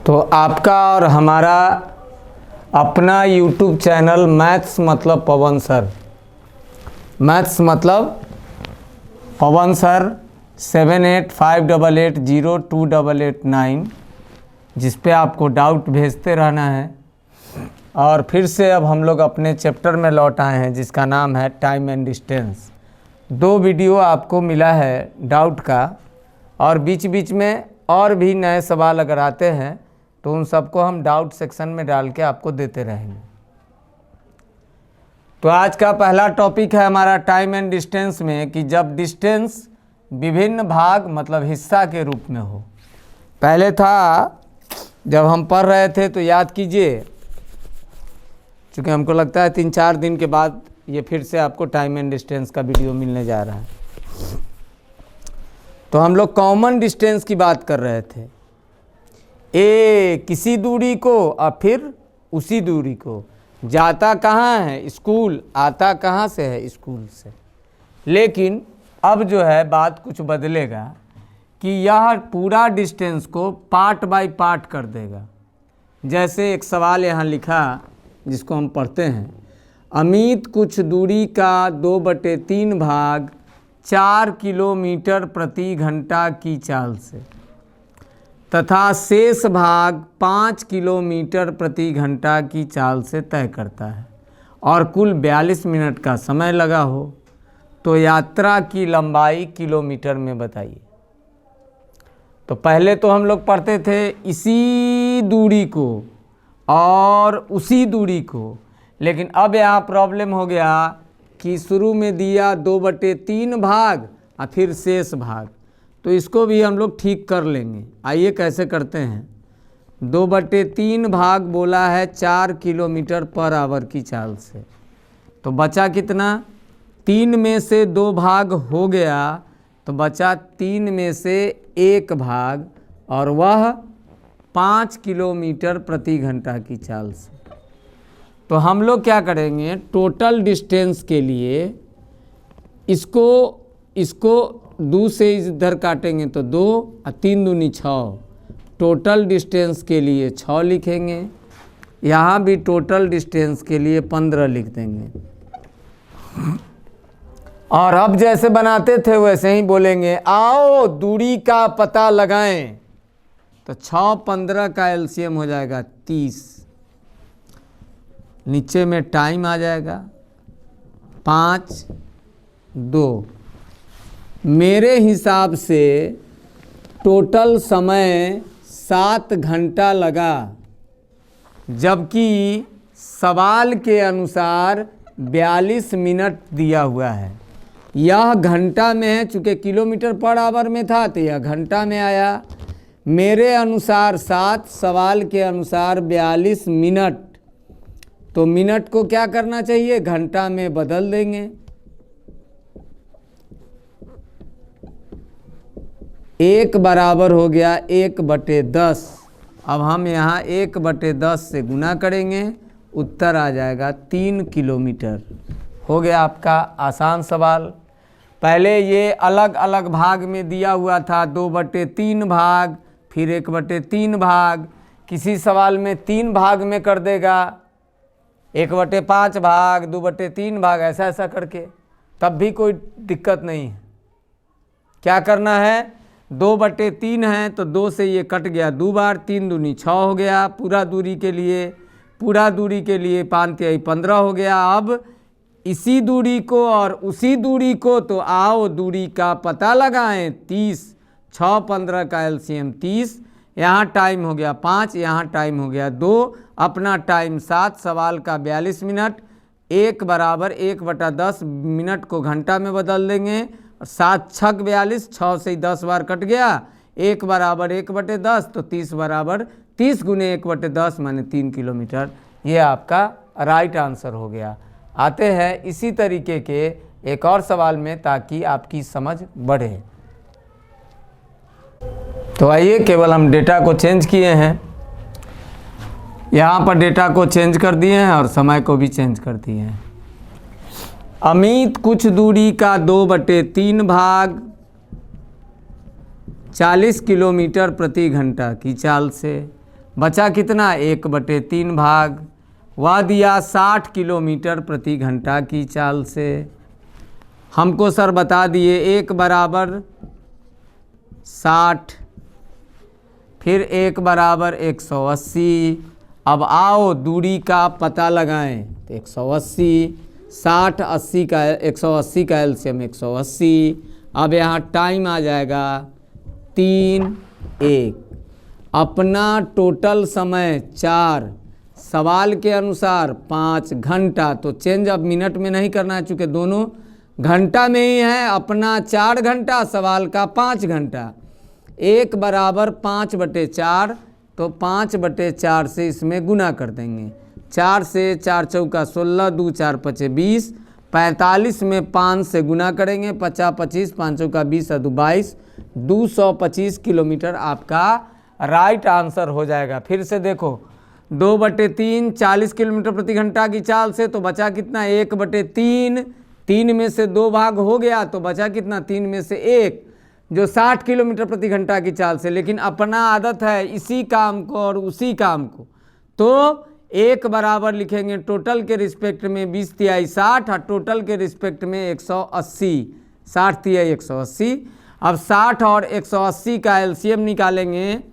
तो आपका और हमारा अपना YouTube चैनल मैथ्स मतलब पवन सर, मैथ्स मतलब पवन सर 7858802889, जिस पे आपको डाउट भेजते रहना है। और फिर से अब हम लोग अपने चैप्टर में लौट आए हैं जिसका नाम है टाइम एंड डिस्टेंस। 2 वीडियो आपको मिला है डाउट का, और बीच बीच में और भी नए सवाल अगर आते हैं तो उन सबको हम डाउट सेक्शन में डाल के आपको देते रहेंगे। तो आज का पहला टॉपिक है हमारा टाइम एंड डिस्टेंस में कि जब डिस्टेंस विभिन्न भाग मतलब हिस्सा के रूप में हो। पहले था जब हम पढ़ रहे थे तो याद कीजिए, क्योंकि हमको लगता है 3-4 दिन के बाद ये फिर से आपको टाइम एंड डिस्टेंस का वीडियो मिलने जा रहा है। तो हम लोग कॉमन डिस्टेंस की बात कर रहे थे। किसी दूरी को और फिर उसी दूरी को, जाता कहाँ है स्कूल, आता कहाँ से है स्कूल से। लेकिन अब जो है बात कुछ बदलेगा कि यह पूरा डिस्टेंस को पार्ट बाय पार्ट कर देगा। जैसे एक सवाल यहाँ लिखा जिसको हम पढ़ते हैं, अमित कुछ दूरी का 2/3 भाग 4 किलोमीटर प्रति घंटा की चाल से तथा शेष भाग 5 किलोमीटर प्रति घंटा की चाल से तय करता है और कुल 42 मिनट का समय लगा हो, तो यात्रा की लंबाई किलोमीटर में बताइए। तो पहले तो हम लोग पढ़ते थे इसी दूरी को और उसी दूरी को, लेकिन अब यहाँ प्रॉब्लम हो गया कि शुरू में दिया 2/3 भाग और फिर शेष भाग। तो इसको भी हम लोग ठीक कर लेंगे। आइए कैसे करते हैं। 2/3 भाग बोला है 4 किलोमीटर पर आवर की चाल से, तो बचा कितना, 3 में से 2 भाग हो गया तो बचा 3 में से 1 भाग, और वह 5 किलोमीटर प्रति घंटा की चाल से। तो हम लोग क्या करेंगे, टोटल डिस्टेंस के लिए इसको 2 से इधर काटेंगे तो 2 और 3 दूनी 6। टोटल डिस्टेंस के लिए 6 लिखेंगे। यहाँ भी टोटल डिस्टेंस के लिए 15 लिख देंगे। और अब जैसे बनाते थे वैसे ही बोलेंगे, आओ दूरी का पता लगाएं। तो 6-15 का एलसीएम हो जाएगा 30। नीचे में टाइम आ जाएगा 5-2। मेरे हिसाब से टोटल समय 7 घंटा लगा, जबकि सवाल के अनुसार 42 मिनट दिया हुआ है। यह घंटा में है, चूँकि किलोमीटर पर आवर में था तो यह घंटा में आया। मेरे अनुसार 7, सवाल के अनुसार 42 मिनट। तो मिनट को क्या करना चाहिए, घंटा में बदल देंगे। 1 बराबर हो गया 1/10। अब हम यहाँ 1/10 से गुना करेंगे, उत्तर आ जाएगा 3 किलोमीटर। हो गया आपका आसान सवाल। पहले ये अलग अलग भाग में दिया हुआ था, 2/3 भाग फिर 1/3 भाग। किसी सवाल में 3 भाग में कर देगा, 1/5 भाग, 2/3 भाग, ऐसा ऐसा करके, तब भी कोई दिक्कत नहीं है। क्या करना है, 2/3 है तो 2 से ये कट गया 2 बार, 3 दूनी 6 हो गया। पूरा दूरी के लिए 5-15 हो गया। अब इसी दूरी को और उसी दूरी को, तो आओ दूरी का पता लगाएं 30। 6-15 का एलसीएम 30। यहाँ टाइम हो गया 5, यहाँ टाइम हो गया 2, अपना टाइम 7, सवाल का 42 मिनट। 1 बराबर 1/10 मिनट को घंटा में बदल देंगे, और 7×6 42, 6 से 10 बार कट गया। 1 बराबर 1/10, तो 30 बराबर 30 गुने 1/10 माने 3 किलोमीटर। ये आपका राइट आंसर हो गया। आते हैं इसी तरीके के एक और सवाल में, ताकि आपकी समझ बढ़े। तो आइए, केवल हम डेटा को चेंज किए हैं। यहाँ पर डेटा को चेंज कर दिए हैं और समय को भी चेंज कर दिए हैं। अमित कुछ दूरी का 2/3 भाग 40 किलोमीटर प्रति घंटा की चाल से बचा कितना 1/3 भाग। वह दिया 60 किलोमीटर प्रति घंटा की चाल से। हमको सर बता दिए 1 बराबर 60, फिर 1 बराबर 180। अब आओ दूरी का पता लगाएं। तो 180, 60, 80 का 180 का एलसीएम 180। अब यहाँ टाइम आ जाएगा 3, 1। अपना टोटल समय 4, सवाल के अनुसार 5 घंटा। तो चेंज अब मिनट में नहीं करना है, चूँकि दोनों घंटा में ही है। अपना 4 घंटा, सवाल का 5 घंटा। 1 बराबर 5/4, तो 5/4 से इसमें गुना कर देंगे। 4 से 4 चौका 16, 2 4 5 20, 45 में 5 से गुना करेंगे, 50 25, 5 चौका 20 और 2 22, 225 किलोमीटर आपका राइट आंसर हो जाएगा। फिर से देखो 2/3 40 किलोमीटर प्रति घंटा की चाल से, तो बचा कितना 1/3। 3 में से 2 भाग हो गया, तो बचा कितना 3 में से 1, जो 60 किलोमीटर प्रति घंटा की चाल से। लेकिन अपना आदत है इसी काम को और उसी काम को, तो 1 बराबर लिखेंगे टोटल के रिस्पेक्ट में 20 तिहाई 60 और टोटल के रिस्पेक्ट में 180, 60 तिहाई 180। अब 60 और 180 का एलसीएम निकालेंगे।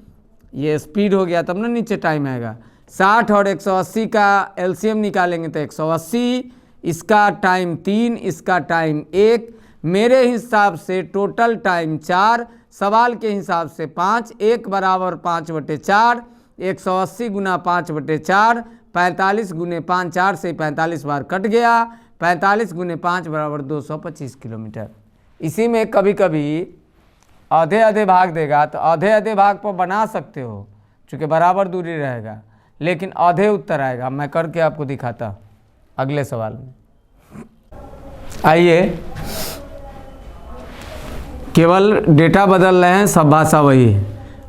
ये स्पीड हो गया तब ना नीचे टाइम आएगा। 60 और 180 का एलसीएम निकालेंगे तो 180, इसका टाइम 3, इसका टाइम 1। मेरे हिसाब से टोटल टाइम 4, सवाल के हिसाब से 5। 1 बराबर 5/4, 180 गुना 5/4, 45 गुने 5, 4 से 45 बार कट गया। 45 गुने 5 बराबर 225 किलोमीटर। इसी में कभी कभी आधे आधे भाग देगा, तो आधे आधे भाग पर बना सकते हो चूँकि बराबर दूरी रहेगा, लेकिन आधे उत्तर आएगा। मैं करके आपको दिखाता अगले सवाल में। आइए, केवल डेटा बदल रहे हैं, सब भाषा वही है।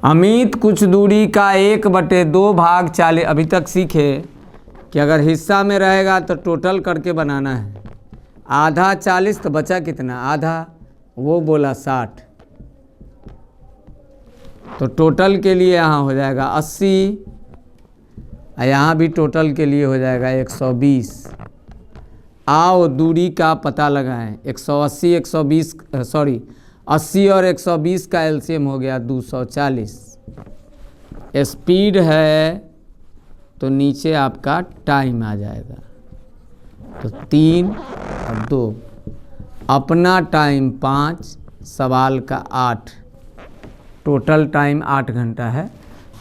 अमित कुछ दूरी का 1/2 भाग 40। अभी तक सीखे कि अगर हिस्सा में रहेगा तो टोटल करके बनाना है। आधा 40, तो बचा कितना आधा, वो बोला 60, तो टोटल के लिए यहाँ हो जाएगा 80, यहाँ भी टोटल के लिए हो जाएगा 120। आओ दूरी का पता लगाएं। 180 120 सॉरी 80 और 120 का एलसीएम हो गया 240। स्पीड है तो नीचे आपका टाइम आ जाएगा, तो 3 और 2। अपना टाइम 5, सवाल का 8, टोटल टाइम 8 घंटा है।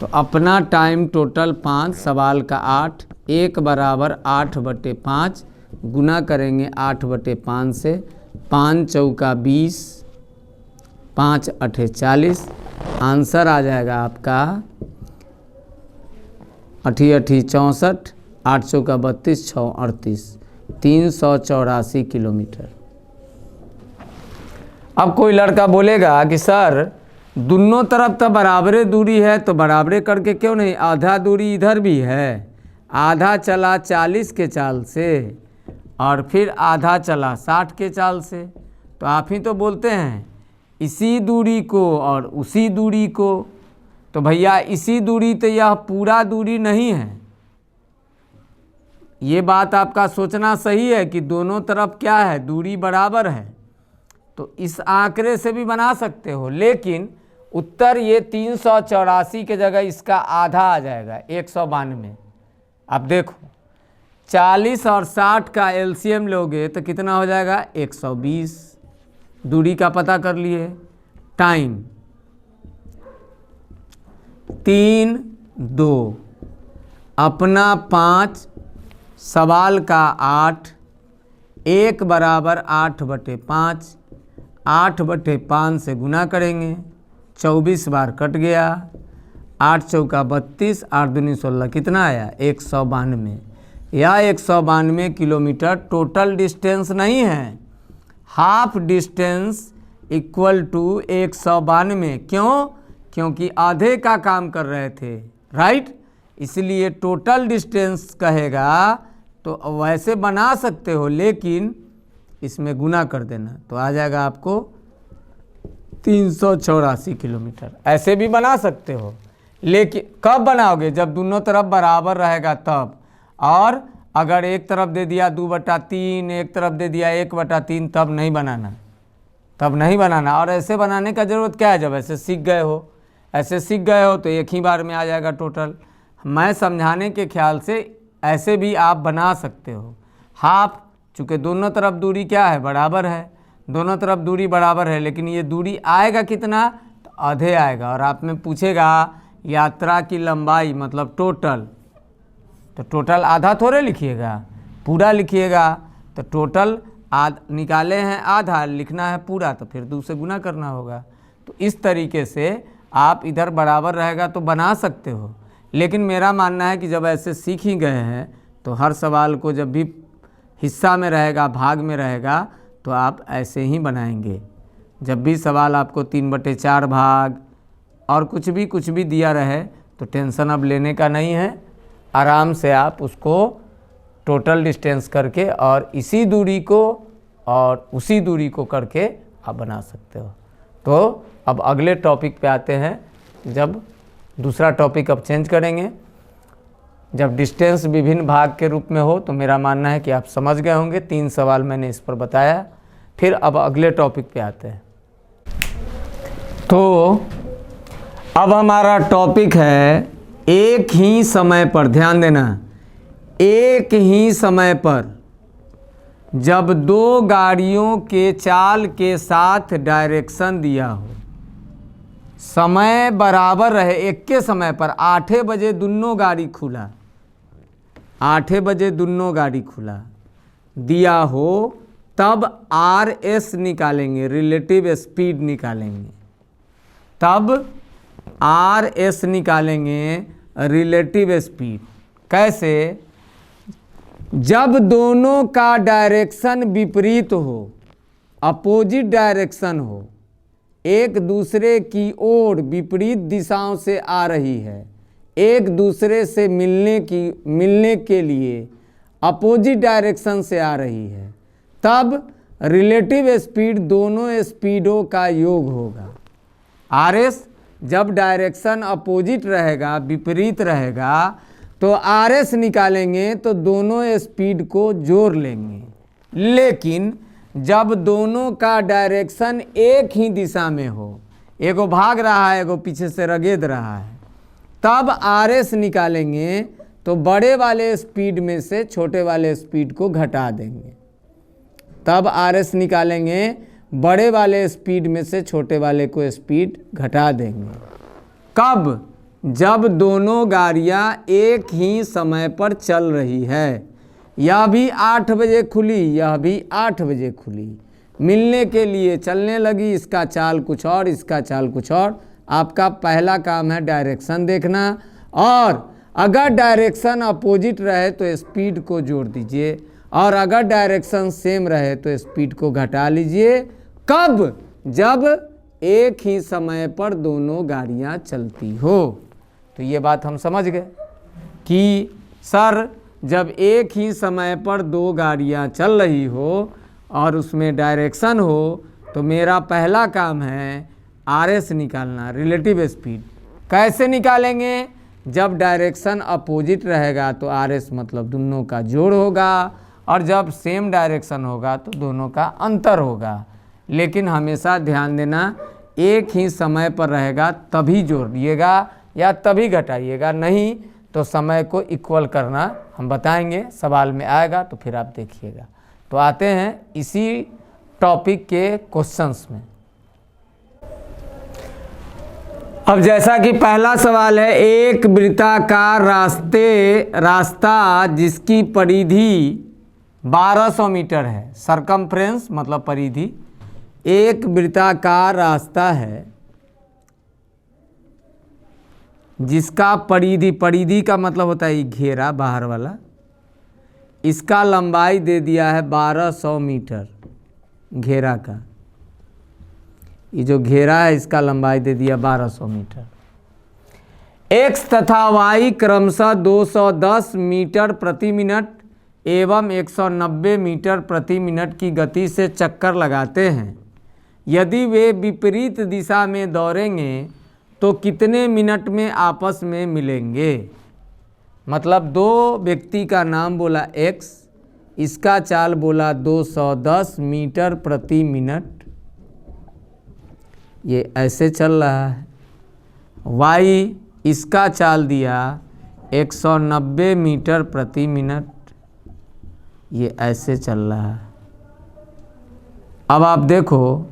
तो अपना टाइम टोटल 5, सवाल का 8। 1 बराबर 8/5 गुना करेंगे 8/5 से। 5 चौका 20, 5 8 40। आंसर आ जाएगा आपका 8 8 64, 8 चौका 32, 6 38, 384 किलोमीटर। अब कोई लड़का बोलेगा कि सर दोनों तरफ तो बराबरे दूरी है, तो बराबरे करके क्यों नहीं, आधा दूरी इधर भी है। आधा चला 40 के चाल से और फिर आधा चला 60 के चाल से, तो आप ही तो बोलते हैं इसी दूरी को और उसी दूरी को। तो भैया इसी दूरी तो यह पूरा दूरी नहीं है। ये बात आपका सोचना सही है कि दोनों तरफ क्या है, दूरी बराबर है, तो इस आंकड़े से भी बना सकते हो। लेकिन उत्तर ये 384 के जगह इसका आधा आ जाएगा 192। अब देखो 40 और 60 का एलसीएम लोगे तो कितना हो जाएगा 120। दूरी का पता कर लिए। टाइम 3 2, अपना 5, सवाल का 8। 1 बराबर 8/5, 8/5 से गुना करेंगे, 24 बार कट गया। 8 चौका 32, 8 दूनी 16, कितना आया 192। यह 192 किलोमीटर टोटल डिस्टेंस नहीं है, हाफ डिस्टेंस इक्वल टू 192। क्यों? क्योंकि आधे का काम कर रहे थे, राइट। इसलिए टोटल डिस्टेंस कहेगा तो वैसे बना सकते हो, लेकिन इसमें गुना कर देना तो आ जाएगा आपको 384 किलोमीटर। ऐसे भी बना सकते हो, लेकिन कब बनाओगे? जब दोनों तरफ बराबर रहेगा तब। और अगर एक तरफ दे दिया 2/3, एक तरफ दे दिया 1/3, तब नहीं बनाना, तब नहीं बनाना। और ऐसे बनाने का ज़रूरत क्या है? जब ऐसे सीख गए हो, ऐसे सीख गए हो तो एक ही बार में आ जाएगा टोटल। मैं समझाने के ख्याल से ऐसे भी आप बना सकते हो। हाफ, चूँकि दोनों तरफ दूरी क्या है? बराबर है, दोनों तरफ दूरी बराबर है, लेकिन ये दूरी आएगा कितना? तो आधे आएगा। और आप में पूछेगा यात्रा की लंबाई मतलब टोटल, तो टोटल आधा थोड़े लिखिएगा, पूरा लिखिएगा। तो टोटल निकाले हैं आधा, लिखना है पूरा, तो फिर 2 से गुना करना होगा। तो इस तरीके से आप इधर बराबर रहेगा तो बना सकते हो। लेकिन मेरा मानना है कि जब ऐसे सीख ही गए हैं तो हर सवाल को जब भी हिस्सा में रहेगा, भाग में रहेगा, तो आप ऐसे ही बनाएंगे। जब भी सवाल आपको 3/4 भाग और कुछ भी दिया रहे तो टेंशन अब लेने का नहीं है। आराम से आप उसको टोटल डिस्टेंस करके और इसी दूरी को और उसी दूरी को करके आप बना सकते हो। तो अब अगले टॉपिक पे आते हैं। जब दूसरा टॉपिक अब चेंज करेंगे, जब डिस्टेंस विभिन्न भाग के रूप में हो, तो मेरा मानना है कि आप समझ गए होंगे। 3 सवाल मैंने इस पर बताया। फिर अब अगले टॉपिक पे आते हैं। तो अब हमारा टॉपिक है एक ही समय पर, ध्यान देना, एक ही समय पर जब 2 गाड़ियों के चाल के साथ डायरेक्शन दिया हो, समय बराबर रहे, एक के समय पर 8 बजे दोनों गाड़ी खुला, 8 बजे दोनों गाड़ी खुला दिया हो, तब RS निकालेंगे, रिलेटिव स्पीड निकालेंगे। तब RS निकालेंगे, रिलेटिव स्पीड। कैसे? जब दोनों का डायरेक्शन विपरीत हो, अपोजिट डायरेक्शन हो, एक दूसरे की ओर विपरीत दिशाओं से आ रही है, एक दूसरे से मिलने के लिए अपोजिट डायरेक्शन से आ रही है, तब रिलेटिव स्पीड दोनों स्पीडों का योग होगा। RS जब डायरेक्शन अपोजिट रहेगा, विपरीत रहेगा, तो RS निकालेंगे तो दोनों स्पीड को जोड़ लेंगे। लेकिन जब दोनों का डायरेक्शन एक ही दिशा में हो, एगो भाग रहा है, एगो पीछे से रगेद रहा है, तब RS निकालेंगे तो बड़े वाले स्पीड में से छोटे वाले स्पीड को घटा देंगे। तब RS निकालेंगे, बड़े वाले स्पीड में से छोटे वाले को स्पीड घटा देंगे। कब? जब दोनों गाड़ियां एक ही समय पर चल रही है। यह भी 8 बजे खुली, यह भी 8 बजे खुली, मिलने के लिए चलने लगी। इसका चाल कुछ और, इसका चाल कुछ और। आपका पहला काम है डायरेक्शन देखना, और अगर डायरेक्शन अपोजिट रहे तो स्पीड को जोड़ दीजिए, और अगर डायरेक्शन सेम रहे तो स्पीड को घटा लीजिए। कब? जब एक ही समय पर दोनों गाड़ियां चलती हो। तो ये बात हम समझ गए कि सर जब एक ही समय पर 2 गाड़ियां चल रही हो और उसमें डायरेक्शन हो, तो मेरा पहला काम है RS निकालना, रिलेटिव स्पीड। कैसे निकालेंगे? जब डायरेक्शन अपोजिट रहेगा तो RS मतलब दोनों का जोड़ होगा, और जब सेम डायरेक्शन होगा तो दोनों का अंतर होगा। लेकिन हमेशा ध्यान देना, एक ही समय पर रहेगा तभी जोड़िएगा या तभी घटाइएगा, नहीं तो समय को इक्वल करना हम बताएंगे, सवाल में आएगा तो फिर आप देखिएगा। तो आते हैं इसी टॉपिक के क्वेश्चंस में। अब जैसा कि पहला सवाल है, एक वृत्ताकार रास्ता जिसकी परिधि 1200 मीटर है, सरकमफ्रेंस मतलब परिधि। एक वृत्ताकार रास्ता है जिसका परिधि का मतलब होता है घेरा बाहर वाला, इसका लंबाई दे दिया है 1200 मीटर घेरा का। ये जो घेरा है इसका लंबाई दे दिया 1200 मीटर। एक्स तथा वाई क्रमशः 210 मीटर प्रति मिनट एवं 190 मीटर प्रति मिनट की गति से चक्कर लगाते हैं। यदि वे विपरीत दिशा में दौड़ेंगे तो कितने मिनट में आपस में मिलेंगे। मतलब दो व्यक्ति का नाम बोला x, इसका चाल बोला 210 मीटर प्रति मिनट, ये ऐसे चल रहा है। y इसका चाल दिया 190 मीटर प्रति मिनट, ये ऐसे चल रहा है। अब आप देखो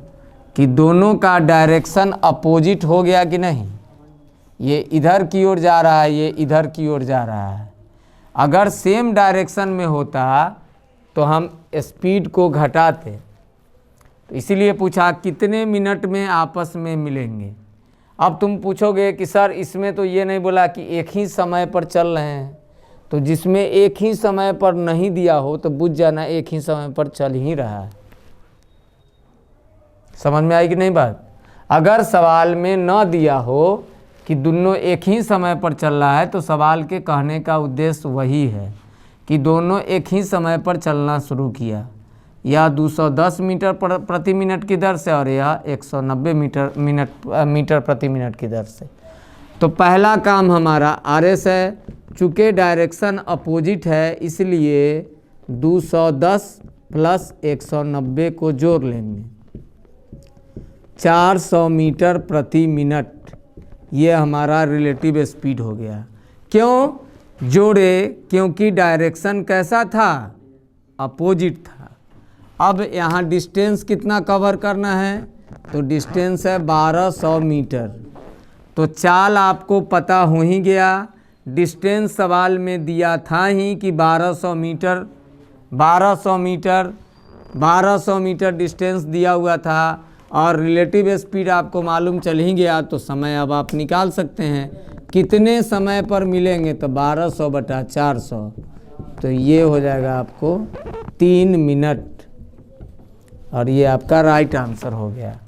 कि दोनों का डायरेक्शन अपोजिट हो गया कि नहीं। ये इधर की ओर जा रहा है, ये इधर की ओर जा रहा है। अगर सेम डायरेक्शन में होता तो हम स्पीड को घटाते। तो इसीलिए पूछा कितने मिनट में आपस में मिलेंगे। अब तुम पूछोगे कि सर इसमें तो ये नहीं बोला कि एक ही समय पर चल रहे हैं, तो जिसमें एक ही समय पर नहीं दिया हो तो बुझ जाना एक ही समय पर चल ही रहा है। समझ में आई कि नहीं बात। अगर सवाल में न दिया हो कि दोनों एक ही समय पर चल रहा है तो सवाल के कहने का उद्देश्य वही है कि दोनों एक ही समय पर चलना शुरू किया। यह 210 मीटर प्रति मिनट की दर से और यह 190 मीटर प्रति मिनट की दर से। तो पहला काम हमारा RS है, चूँकि डायरेक्शन अपोजिट है इसलिए 210 प्लस 190 को जोड़ लेंगे, 400 मीटर प्रति मिनट। ये हमारा रिलेटिव स्पीड हो गया। क्यों जोड़े? क्योंकि डायरेक्शन कैसा था? अपोजिट था। अब यहाँ डिस्टेंस कितना कवर करना है? तो डिस्टेंस है 1200 मीटर। तो चाल आपको पता हो ही गया, डिस्टेंस सवाल में दिया था ही कि 1200 मीटर डिस्टेंस दिया हुआ था और रिलेटिव स्पीड आपको मालूम चल ही गया। तो समय अब आप निकाल सकते हैं कितने समय पर मिलेंगे। तो 1200 बटा 400, तो ये हो जाएगा आपको 3 मिनट। और ये आपका राइट आंसर हो गया।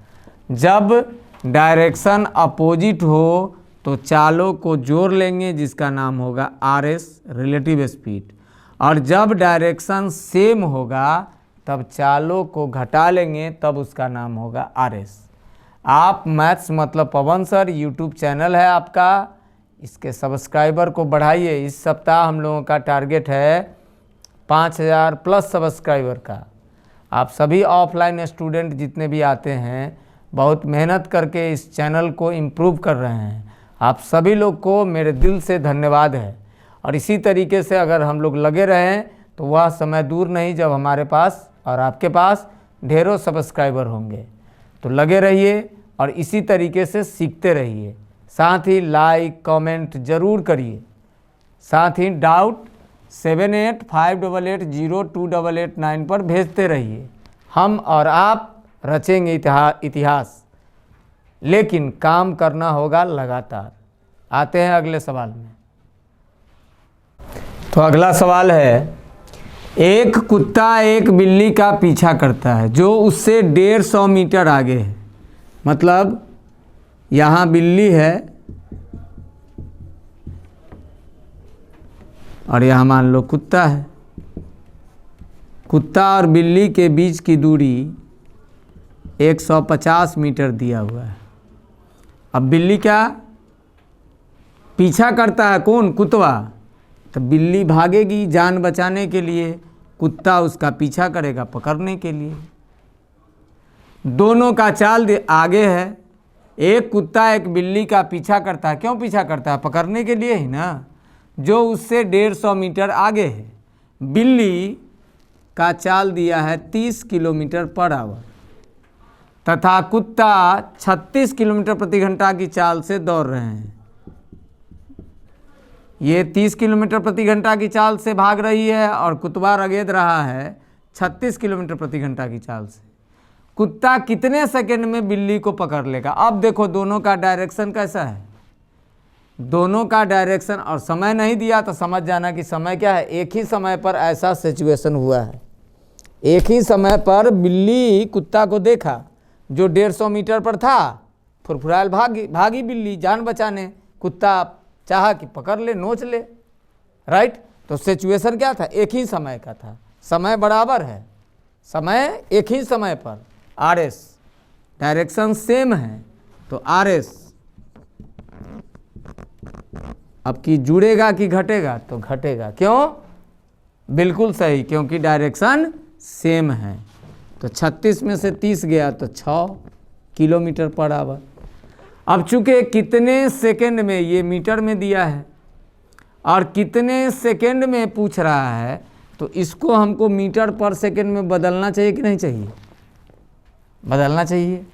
जब डायरेक्शन अपोजिट हो तो चालों को जोड़ लेंगे जिसका नाम होगा RS रिलेटिव स्पीड, और जब डायरेक्शन सेम होगा तब चालों को घटा लेंगे तब उसका नाम होगा RS। आप मैथ्स मतलब पवन सर यूट्यूब चैनल है आपका, इसके सब्सक्राइबर को बढ़ाइए। इस सप्ताह हम लोगों का टारगेट है 5000 प्लस सब्सक्राइबर का। आप सभी ऑफलाइन स्टूडेंट जितने भी आते हैं बहुत मेहनत करके इस चैनल को इम्प्रूव कर रहे हैं। आप सभी लोग को मेरे दिल से धन्यवाद है। और इसी तरीके से अगर हम लोग लगे रहें तो वह समय दूर नहीं जब हमारे पास और आपके पास ढेरों सब्सक्राइबर होंगे। तो लगे रहिए और इसी तरीके से सीखते रहिए। साथ ही लाइक कमेंट ज़रूर करिए। साथ ही डाउट 7858802889 पर भेजते रहिए। हम और आप रचेंगे इतिहास, लेकिन काम करना होगा लगातार। आते हैं अगले सवाल में। तो अगला सवाल है, एक कुत्ता एक बिल्ली का पीछा करता है जो उससे 150 मीटर आगे है। मतलब यहाँ बिल्ली है और यहाँ मान लो कुत्ता है। कुत्ता और बिल्ली के बीच की दूरी 150 मीटर दिया हुआ है। अब बिल्ली क्या पीछा करता है? कौन? कुत्ता। तो बिल्ली भागेगी जान बचाने के लिए, कुत्ता उसका पीछा करेगा पकड़ने के लिए। दोनों का चाल आगे है। एक कुत्ता एक बिल्ली का पीछा करता है। क्यों पीछा करता है? पकड़ने के लिए ही ना, जो उससे 150 मीटर आगे है। बिल्ली का चाल दिया है 30 किलोमीटर पर आवर तथा कुत्ता 36 किलोमीटर प्रति घंटा की चाल से दौड़ रहे हैं। ये 30 किलोमीटर प्रति घंटा की चाल से भाग रही है और कुत्ता रगेद रहा है 36 किलोमीटर प्रति घंटा की चाल से। कुत्ता कितने सेकंड में बिल्ली को पकड़ लेगा? अब देखो दोनों का डायरेक्शन कैसा है। दोनों का डायरेक्शन और समय नहीं दिया तो समझ जाना कि समय क्या है। एक ही समय पर ऐसा सिचुएशन हुआ है। एक ही समय पर बिल्ली कुत्ता को देखा जो 150 मीटर पर था, फुरफुराल भागी बिल्ली जान बचाने। कुत्ता चाहा कि पकड़ ले, नोच ले। राइट। तो सिचुएशन क्या था? एक ही समय का था। समय बराबर है, समय एक ही समय पर। RS डायरेक्शन सेम है तो RS अब कि जुड़ेगा कि घटेगा, तो घटेगा। क्यों? बिल्कुल सही, क्योंकि डायरेक्शन सेम है। तो 36 में से 30 गया तो 6 किलोमीटर पर आवर। अब चूंकि कितने सेकंड में, ये मीटर में दिया है और कितने सेकंड में पूछ रहा है, तो इसको हमको मीटर पर सेकंड में बदलना चाहिए कि नहीं चाहिए? बदलना चाहिए।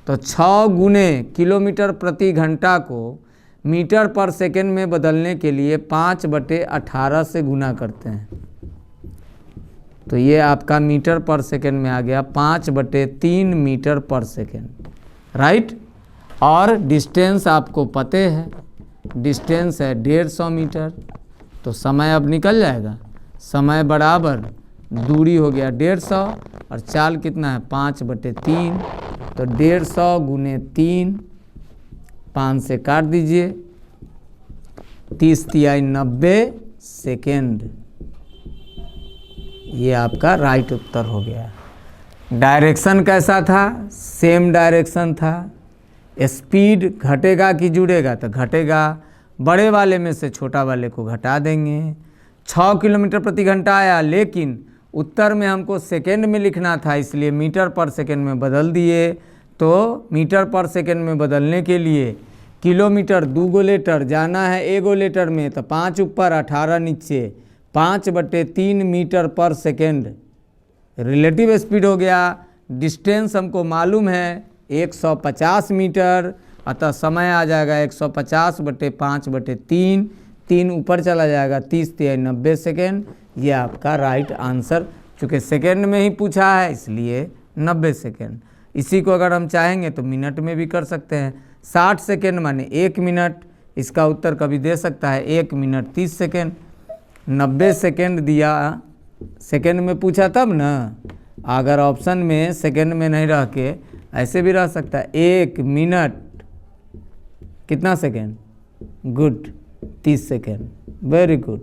तो 6 गुने किलोमीटर प्रति घंटा को मीटर पर सेकंड में बदलने के लिए 5/18 से गुना करते हैं, तो ये आपका मीटर पर सेकंड में आ गया 5/3 मीटर पर सेकंड, राइट। और डिस्टेंस आपको पते है, डिस्टेंस है 150 मीटर, तो समय अब निकल जाएगा। समय बराबर दूरी हो गया 150 और चाल कितना है 5/3, तो 150 गुने 3, 5 से काट दीजिए, 30 तिहाई 90 सेकेंड। ये आपका राइट उत्तर हो गया। डायरेक्शन कैसा था? सेम डायरेक्शन था। स्पीड घटेगा कि जुड़ेगा? तो घटेगा। बड़े वाले में से छोटा वाले को घटा देंगे। 6 किलोमीटर प्रति घंटा आया, लेकिन उत्तर में हमको सेकेंड में लिखना था, इसलिए मीटर पर सेकेंड में बदल दिए। तो मीटर पर सेकेंड में बदलने के लिए किलोमीटर 2 लेटर जाना है 1 लेटर में, तो 5 ऊपर 18 नीचे, 5/3 मीटर पर सेकेंड रिलेटिव स्पीड हो गया। डिस्टेंस हमको मालूम है 150 मीटर, अतः समय आ जाएगा 150/5/3, 3 ऊपर चला जाएगा, 30 तिहाई 90 सेकेंड। ये आपका राइट आंसर, चूँकि सेकेंड में ही पूछा है इसलिए 90 सेकेंड। इसी को अगर हम चाहेंगे तो मिनट में भी कर सकते हैं। 60 सेकेंड माने 1 मिनट, इसका उत्तर कभी दे सकता है 1 मिनट 30 सेकेंड। 90 सेकेंड दिया, सेकेंड में पूछा तब ना, अगर ऑप्शन में सेकेंड में नहीं रह के ऐसे भी रह सकता है 1 मिनट कितना second? Good, 30 second, very good.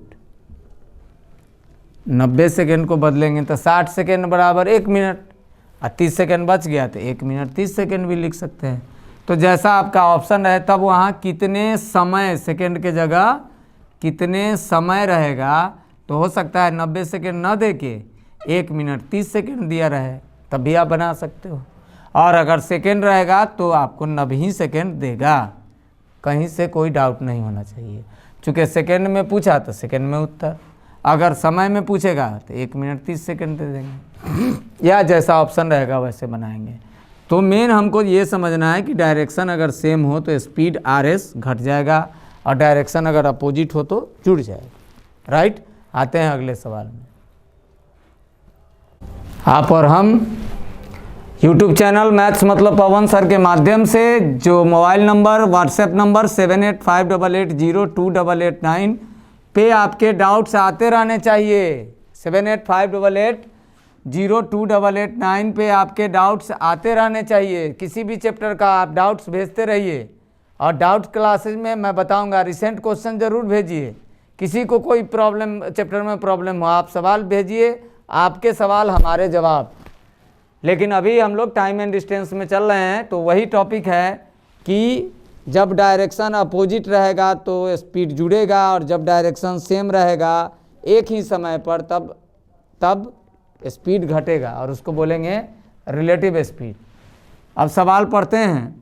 90 second को बदलेंगे तो 60 सेकेंड बराबर 1 मिनट, और 30 सेकेंड बच गया तो 1 मिनट 30 सेकेंड भी लिख सकते हैं। तो जैसा आपका ऑप्शन रहे, तब वहाँ कितने समय, सेकेंड के जगह कितने समय रहेगा, तो हो सकता है 90 सेकेंड न दे के 1 मिनट 30 सेकेंड दिया रहे, तब भी आप बना सकते हो। और अगर सेकेंड रहेगा तो आपको 90 सेकेंड देगा, कहीं से कोई डाउट नहीं होना चाहिए। चूँकि सेकेंड में पूछा तो सेकेंड में उत्तर, अगर समय में पूछेगा तो 1 मिनट 30 सेकेंड दे देंगे, या जैसा ऑप्शन रहेगा वैसे बनाएंगे। तो मेन हमको ये समझना है कि डायरेक्शन अगर सेम हो तो स्पीड RS घट जाएगा, और डायरेक्शन अगर अपोजिट हो तो जुड़ जाएगा, राइट। आते हैं अगले सवाल में। आप और हम यूट्यूब चैनल मैथ्स मतलब पवन सर के माध्यम से, जो मोबाइल नंबर, व्हाट्सएप नंबर 7858802889 पे आपके डाउट्स आते रहने चाहिए। 7858802889 पे आपके डाउट्स आते रहने चाहिए। किसी भी चैप्टर का आप डाउट्स भेजते रहिए, और डाउट क्लासेज में मैं बताऊंगा। रिसेंट क्वेश्चन जरूर भेजिए। किसी को कोई प्रॉब्लम, चैप्टर में प्रॉब्लम हो, आप सवाल भेजिए, आपके सवाल हमारे जवाब। लेकिन अभी हम लोग टाइम एंड डिस्टेंस में चल रहे हैं, तो वही टॉपिक है कि जब डायरेक्शन अपोजिट रहेगा तो स्पीड जुड़ेगा, और जब डायरेक्शन सेम रहेगा एक ही समय पर तब स्पीड घटेगा, और उसको बोलेंगे रिलेटिव स्पीड। अब सवाल पढ़ते हैं।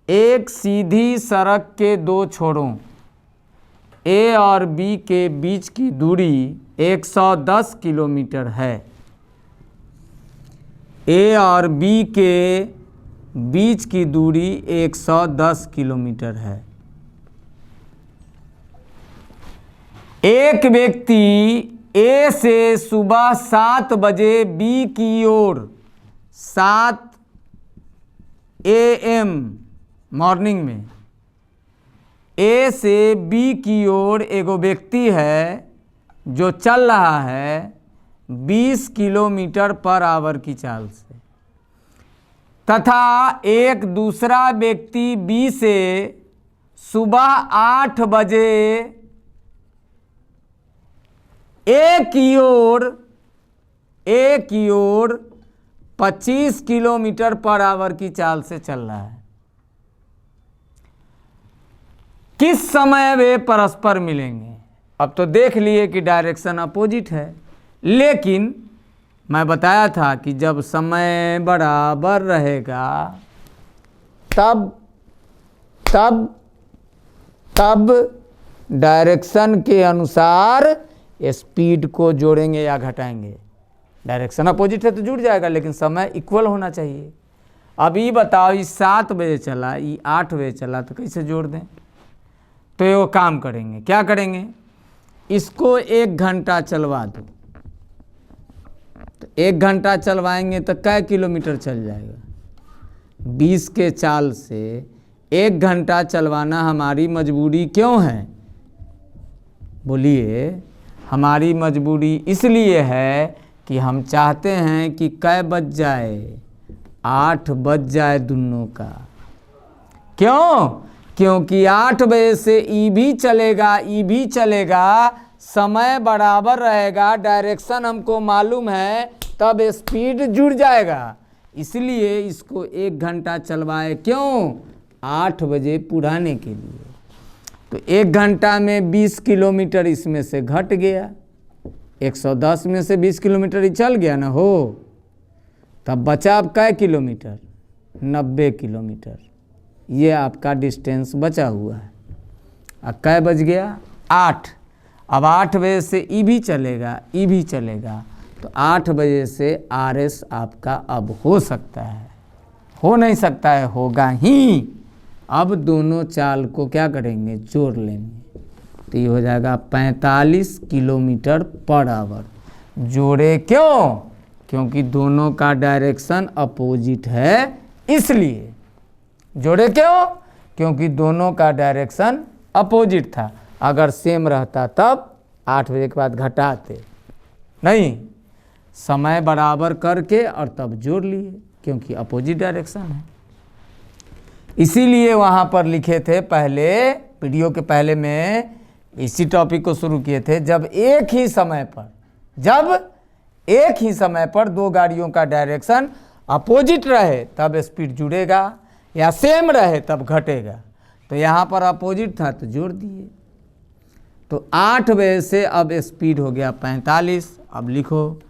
एक सीधी सड़क के 2 छोरों A और B के बीच की दूरी 110 किलोमीटर है। A और B के बीच की दूरी 110 किलोमीटर है। एक व्यक्ति A से सुबह 7 बजे B की ओर 7 AM मॉर्निंग में A से B की ओर एगो व्यक्ति है जो चल रहा है 20 किलोमीटर पर आवर की चाल से, तथा एक दूसरा व्यक्ति B से सुबह 8 बजे A की ओर 25 किलोमीटर पर आवर की चाल से चल रहा है। किस समय वे परस्पर मिलेंगे। अब तो देख लिए कि डायरेक्शन अपोजिट है, लेकिन मैं बताया था कि जब समय बराबर रहेगा तब डायरेक्शन के अनुसार स्पीड को जोड़ेंगे या घटाएंगे। डायरेक्शन अपोजिट है तो जुड़ जाएगा, लेकिन समय इक्वल होना चाहिए। अब ये बताओ, ये 7 बजे चला, ये 8 बजे चला, तो कैसे जोड़ दें। तो ये वो काम करेंगे, क्या करेंगे, इसको 1 घंटा चलवा दो। तो 1 घंटा चलवाएंगे तो कै किलोमीटर चल जाएगा। 20 के चाल से 1 घंटा चलवाना हमारी मजबूरी क्यों है, बोलिए। हमारी मजबूरी इसलिए है कि हम चाहते हैं कि कै बज जाए, 8 बज जाए दोनों का। क्यों, क्योंकि 8 बजे से ई भी चलेगा, समय बराबर रहेगा, डायरेक्शन हमको मालूम है, तब स्पीड जुड़ जाएगा। इसलिए इसको 1 घंटा चलवाए, क्यों, 8 बजे पुराने के लिए। तो 1 घंटा में 20 किलोमीटर इसमें से घट गया, 110 में से 20 किलोमीटर ही चल गया ना हो, तब बचा अब कै किलोमीटर, 90 किलोमीटर। ये आपका डिस्टेंस बचा हुआ है। अब कै बज गया, 8। अब 8 बजे से ई भी चलेगा, तो 8 बजे से RS आपका अब हो सकता है, हो नहीं सकता है, होगा ही। अब दोनों चाल को क्या करेंगे, जोड़ लेंगे, तो ये हो जाएगा 45 किलोमीटर पर आवर। जोड़े क्यों, क्योंकि दोनों का डायरेक्शन अपोजिट है, इसलिए। जोड़े क्यों, क्योंकि दोनों का डायरेक्शन अपोजिट था। अगर सेम रहता तब 8 बजे के बाद घटाते नहीं, समय बराबर करके और तब जोड़ लिए, क्योंकि अपोजिट डायरेक्शन है। इसीलिए वहाँ पर लिखे थे पहले, वीडियो के पहले में इसी टॉपिक को शुरू किए थे, जब एक ही समय पर 2 गाड़ियों का डायरेक्शन अपोजिट रहे तब स्पीड जुड़ेगा, या सेम रहे तब घटेगा। तो यहाँ पर अपोजिट था तो जोड़ दिए। तो 8 बजे से अब स्पीड हो गया 45। अब लिखो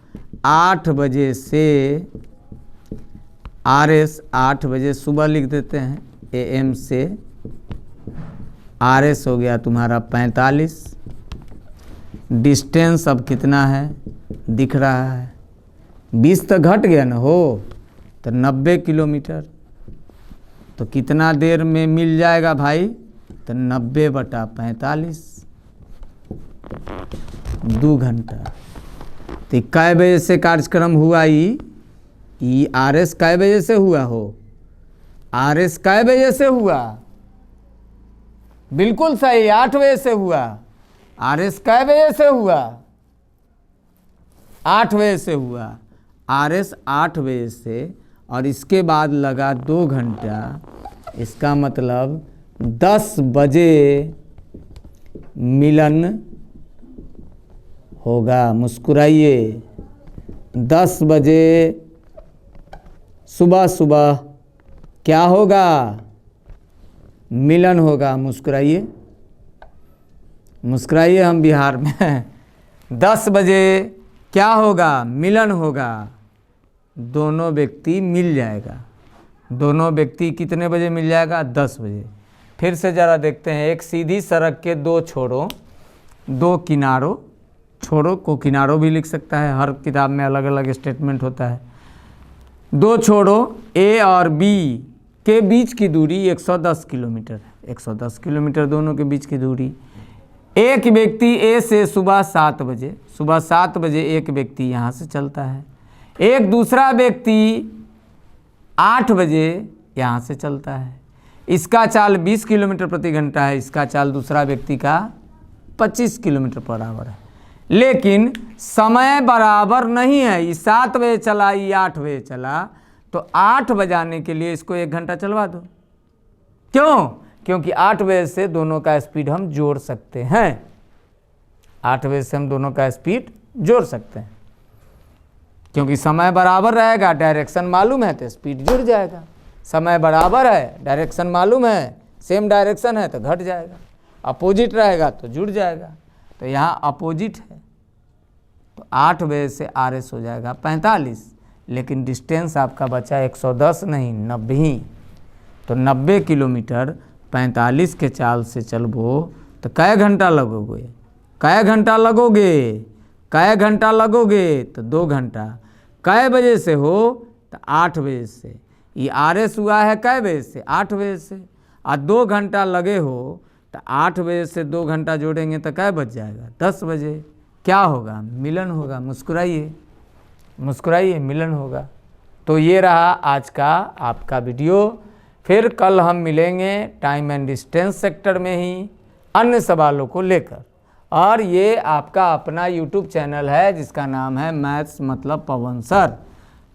8 बजे से RS, 8 बजे सुबह लिख देते हैं, AM से RS हो गया तुम्हारा 45। डिस्टेंस अब कितना है दिख रहा है, 20 तो घट गया ना हो, तो 90 किलोमीटर। तो कितना देर में मिल जाएगा भाई, तो 90/45, 2 घंटा। तो कै बजे से कार्यक्रम हुआ, ई RS कै बजे से हुआ हो, RS कै बजे से हुआ, बिल्कुल सही, 8 बजे से हुआ। RS कै बजे से हुआ, 8 बजे से हुआ। RS 8 बजे से, और इसके बाद लगा 2 घंटा, इसका मतलब 10 बजे मिलन होगा। मुस्कुराइए, 10 बजे सुबह क्या होगा, मिलन होगा। मुस्कुराइए, हम बिहार में 10 बजे क्या होगा, मिलन होगा, दोनों व्यक्ति मिल जाएगा। दोनों व्यक्ति कितने बजे मिल जाएगा, 10 बजे। फिर से ज़रा देखते हैं, एक सीधी सड़क के 2 छोरों, 2 किनारों, छोरों को किनारों भी लिख सकता है, हर किताब में अलग अलग स्टेटमेंट होता है। 2 छोरों A और B के बीच की दूरी 110 किलोमीटर है। 110 किलोमीटर दोनों के बीच की दूरी। एक व्यक्ति A से सुबह 7 बजे एक व्यक्ति यहाँ से चलता है, एक दूसरा व्यक्ति 8 बजे यहाँ से चलता है। इसका चाल 20 किलोमीटर प्रति घंटा है, इसका चाल दूसरा व्यक्ति का 25 किलोमीटर पर आवर है। लेकिन समय बराबर नहीं है, ये 7 बजे चला, ये 8 बजे चला, तो 8 बजाने के लिए इसको 1 घंटा चलवा दो। क्यों, क्योंकि 8 बजे से दोनों का स्पीड हम जोड़ सकते हैं। 8 बजे से हम दोनों का स्पीड जोड़ सकते हैं, क्योंकि समय बराबर रहेगा, डायरेक्शन मालूम है तो स्पीड जुड़ जाएगा। समय बराबर है, डायरेक्शन मालूम है, सेम डायरेक्शन है तो घट जाएगा। अपोजिट रहेगा तो जुड़ जाएगा। तो यहाँ अपोजिट है तो 8 बजे से RS हो जाएगा 45, लेकिन डिस्टेंस आपका बचा 110 नहीं 90। तो 90 किलोमीटर 45 के चाल से चलबो तो कै घंटा लगोगे, कै घंटा लगोगे, कै घंटा लगोगे तो 2 घंटा। कै बजे से हो तो 8 बजे से। ये RS हुआ है कै बजे से, 8 बजे से। और 2 घंटा लगे हो तो 8 बजे से 2 घंटा जोड़ेंगे तो कै बज जाएगा, 10 बजे। क्या होगा, मिलन होगा। मुस्कुराइए, मुस्कुराइए, मिलन होगा। तो ये रहा आज का आपका वीडियो। फिर कल हम मिलेंगे टाइम एंड डिस्टेंस सेक्टर में ही अन्य सवालों को लेकर। और ये आपका अपना YouTube चैनल है जिसका नाम है मैथ्स मतलब पवन सर।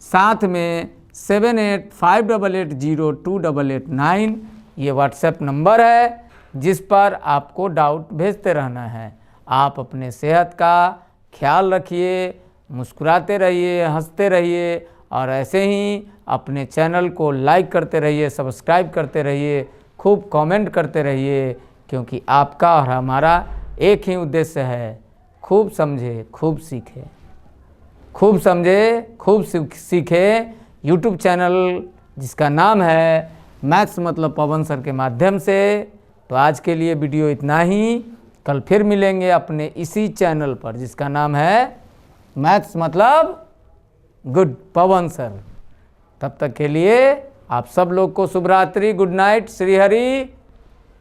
साथ में 7858802889 ये व्हाट्सएप नंबर है जिस पर आपको डाउट भेजते रहना है। आप अपने सेहत का ख्याल रखिए, मुस्कुराते रहिए, हंसते रहिए और ऐसे ही अपने चैनल को लाइक करते रहिए, सब्सक्राइब करते रहिए, खूब कमेंट करते रहिए, क्योंकि आपका और हमारा एक ही उद्देश्य है, खूब समझे खूब सीखे, खूब समझे खूब सीखे। YouTube चैनल जिसका नाम है मैथ्स मतलब पवन सर के माध्यम से। तो आज के लिए वीडियो इतना ही। कल फिर मिलेंगे अपने इसी चैनल पर जिसका नाम है मैथ्स मतलब गुड पवन सर। तब तक के लिए आप सब लोग को शुभ रात्रि, good night, Shri Hari,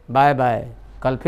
bye bye. कल फिर